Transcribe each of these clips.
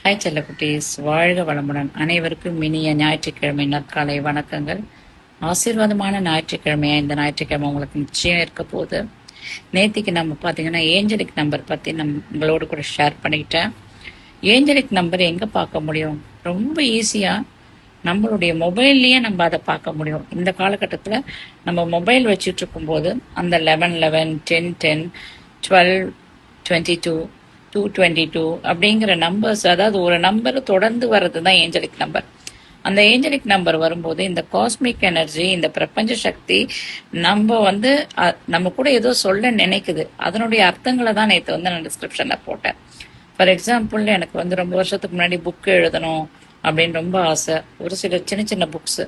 Hi செல்லக்குட்டீஸ், வாழ்க வளமுடன். அனைவருக்கும் இனிய ஞாயிற்றுக்கிழமை நற்காலை வணக்கங்கள். ஆசீர்வாதமான ஞாயிற்றுக்கிழமையா இந்த ஞாயிற்றுக்கிழமை உங்களுக்கு நிச்சயம் இருக்க போகுது. நேத்திக்கு நம்ம பார்த்தீங்கன்னா ஏஞ்சலிக் நம்பர் பற்றி உங்களோடு கூட ஷேர் பண்ணிக்கிட்டேன். ஏஞ்சலிக் நம்பர் எங்கே பார்க்க முடியும்? ரொம்ப ஈஸியாக நம்மளுடைய மொபைல்லையே நம்ம அதை பார்க்க முடியும். இந்த காலகட்டத்தில் நம்ம மொபைல் வச்சுட்டு இருக்கும்போது அந்த 11 10 10 12 22 222 அப்படிங்கிற நம்பர்ஸ், அதாவது ஒரு நம்பர் தொடர்ந்து வர்றது தான் ஏஞ்சலிக் நம்பர். அந்த ஏஞ்சலிக் நம்பர் வரும்போது இந்த காஸ்மிக் எனர்ஜி, இந்த பிரபஞ்ச சக்தி நம்ம கூட ஏதோ சொல்ல நினைக்குது. அதனுடைய அர்த்தங்களை தான் நேற்று நான் டிஸ்கிரிப்ஷன்ல போட்டேன். ஃபார் எக்ஸாம்பிள், எனக்கு ரொம்ப வருஷத்துக்கு முன்னாடி புக் எழுதணும் அப்படின்னு ரொம்ப ஆசை. ஒரு சில சின்ன சின்ன புக்ஸ்,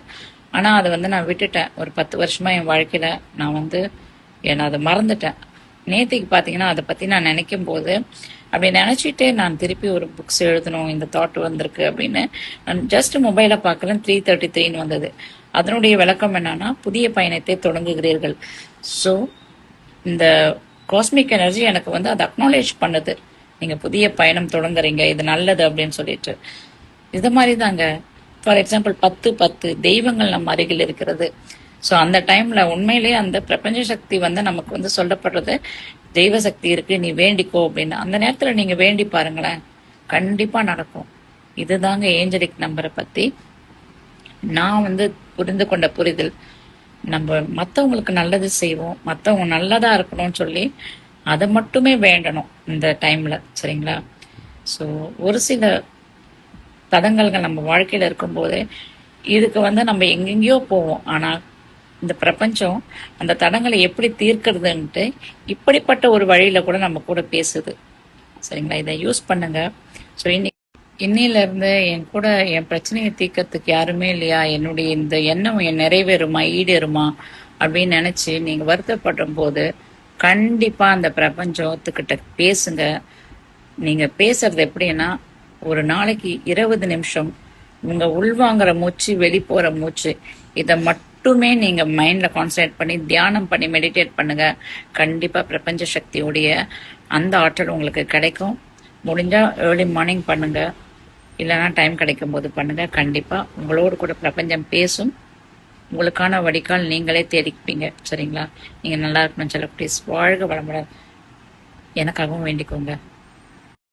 ஆனால் அதை நான் விட்டுட்டேன். ஒரு 10 வருஷமா என் வாழ்க்கையில நான் அதை மறந்துட்டேன். நேத்திக்கு பார்த்தீங்கன்னா அதை பற்றி நான் நினைக்கும் போது அப்படி நினச்சிட்டே நான் திருப்பி ஒரு புக்ஸ் எழுதணும், இந்த தாட் வந்திருக்கு அப்படின்னு நான் ஜஸ்ட் மொபைலை பார்க்கல. 333 வந்தது. அதனுடைய விளக்கம் என்னன்னா, புதிய பயணத்தை தொடங்குகிறீர்கள். ஸோ இந்த காஸ்மிக் எனர்ஜி எனக்கு அதை அக்னாலேஜ் பண்ணுது. நீங்கள் புதிய பயணம் தொடங்குறீங்க, இது நல்லது அப்படின்னு சொல்லிட்டு. இது மாதிரி தாங்க. ஃபார் எக்ஸாம்பிள் 10 தெய்வங்கள் நம்ம அருகில் இருக்கிறது. ஸோ அந்த டைம்ல உண்மையிலேயே அந்த பிரபஞ்ச சக்தி நமக்கு சொல்லப்படுறது, தெய்வ சக்தி இருக்கு, நீ வேண்டிக்கோ அப்படின்னு. அந்த நேரத்துல நீங்க வேண்டி பாருங்களேன், கண்டிப்பா நடக்கும். இதுதாங்க ஏஞ்சலிக் நம்பரை பத்தி நான் புரிந்து கொண்ட புரிதல். நம்ம மற்றவங்களுக்கு நல்லது செய்வோம், மற்றவங்க நல்லதா இருக்கணும்னு சொல்லி அதை மட்டுமே வேண்டணும் இந்த டைம்ல, சரிங்களா? ஸோ ஒரு சில தடங்கல்கள் நம்ம வாழ்க்கையில இருக்கும்போது இதுக்கு நம்ம எங்கெங்கயோ போவோம். ஆனா இந்த பிரபஞ்சம் அந்த தடங்களை எப்படி தீர்க்கிறதுன்ட்டு இப்படிப்பட்ட ஒரு வழியில கூட நம்ம கூட பேசுது, சரிங்களா? இதை யூஸ் பண்ணுங்க. ஸோ இன்னில இருந்து என் கூட என் பிரச்சனையை தீர்க்கறதுக்கு யாருமே இல்லையா, என்னுடைய இந்த எண்ணம் நிறைவேறுமா, ஈடேறுமா அப்படின்னு நினைச்சு நீங்க வருத்தப்படும் போது கண்டிப்பா அந்த பிரபஞ்சத்துக்கிட்ட பேசுங்க. நீங்க பேசுறது எப்படின்னா, ஒரு நாளைக்கு 20 நிமிஷம் உங்க உள்வாங்கிற மூச்சு, வெளிப்போற மூச்சு, இதை மட்டுமே நீங்க மைண்ட்ல கான்சன்ட்ரேட் பண்ணி தியானம் பண்ணி மெடிடேட் பண்ணுங்க. கண்டிப்பா பிரபஞ்ச சக்தியுடைய அந்த ஆற்றல் உங்களுக்கு கிடைக்கும். முடிஞ்சா ஏர்லி மார்னிங் பண்ணுங்க, இல்லைன்னா டைம் கிடைக்கும் போது பண்ணுங்க. கண்டிப்பா உங்களோடு கூட பிரபஞ்சம் பேசும். உங்களுக்கான வடிகால் நீங்களே தேடிப்பீங்க, சரிங்களா? நீங்க நல்லா இருக்கணும் செல்ல ப்ளீஸ். வாழ்க வளமுடன். எனக்காகவும் வேண்டிக்கோங்க.